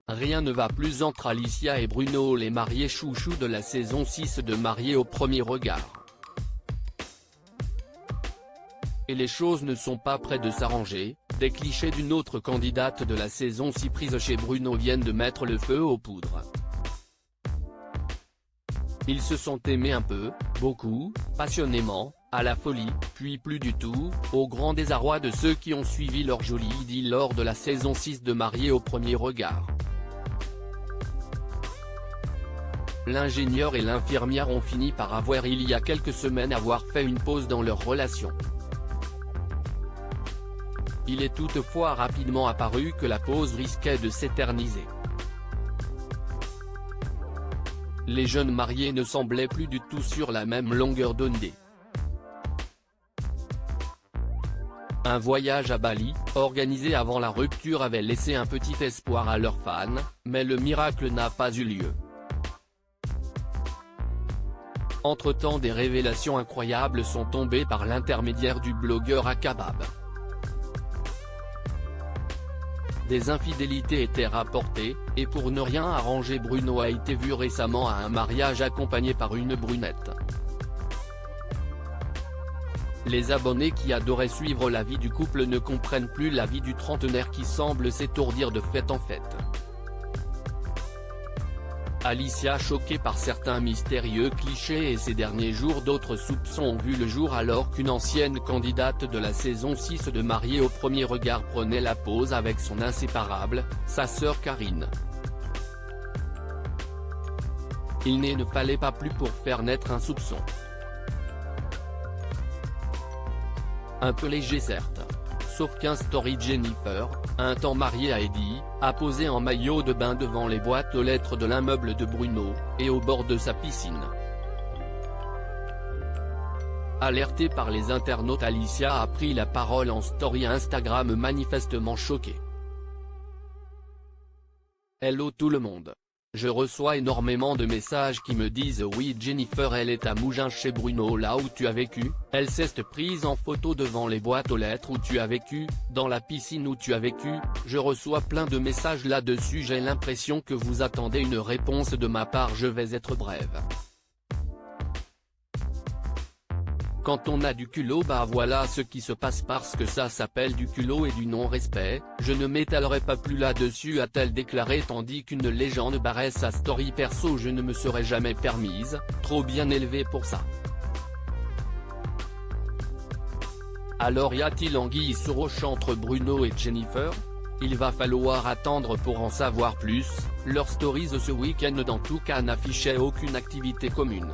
Rien ne va plus entre Alicia et Bruno, les mariés chouchous de la saison 6 de Mariés au premier regard. Et les choses ne sont pas près de s'arranger, des clichés d'une autre candidate de la saison 6 prise chez Bruno viennent de mettre le feu aux poudres. Ils se sont aimés un peu, beaucoup, passionnément, à la folie, puis plus du tout, au grand désarroi de ceux qui ont suivi leur jolie idylle lors de la saison 6 de Mariés au premier regard. L'ingénieur et l'infirmière ont fini par avouer il y a quelques semaines avoir fait une pause dans leur relation. Il est toutefois rapidement apparu que la pause risquait de s'éterniser. Les jeunes mariés ne semblaient plus du tout sur la même longueur d'onde. Un voyage à Bali, organisé avant la rupture avait laissé un petit espoir à leurs fans, mais le miracle n'a pas eu lieu. Entre-temps, des révélations incroyables sont tombées par l'intermédiaire du blogueur Akabab. Des infidélités étaient rapportées, et pour ne rien arranger, Bruno a été vu récemment à un mariage accompagné par une brunette. Les abonnés qui adoraient suivre la vie du couple ne comprennent plus la vie du trentenaire qui semble s'étourdir de fête en fête. Alicia choquée par certains mystérieux clichés et ces derniers jours d'autres soupçons ont vu le jour alors qu'une ancienne candidate de la saison 6 de Mariés au premier regard prenait la pause avec son inséparable, sa sœur Karine. Il ne fallait pas plus pour faire naître un soupçon. Un peu léger certes. Sauf qu'un story Jennifer, un temps mariée à Eddie, a posé en maillot de bain devant les boîtes aux lettres de l'immeuble de Bruno, et au bord de sa piscine. Alertée par les internautes, Alicia a pris la parole en story Instagram manifestement choquée. Hello tout le monde. Je reçois énormément de messages qui me disent oui Jennifer elle est à Mougins chez Bruno là où tu as vécu, elle s'est prise en photo devant les boîtes aux lettres où tu as vécu, dans la piscine où tu as vécu, je reçois plein de messages là-dessus, j'ai l'impression que vous attendez une réponse de ma part, je vais être brève. Quand on a du culot bah voilà ce qui se passe parce que ça s'appelle du culot et du non-respect, je ne m'étalerai pas plus là-dessus a-t-elle déclaré tandis qu'une légende barrait sa story perso je ne me serais jamais permise, trop bien élevée pour ça. Alors y a-t-il anguille sous roche entre Bruno et Jennifer? Il va falloir attendre pour en savoir plus, leurs stories ce week-end dans tout cas n'affichaient aucune activité commune.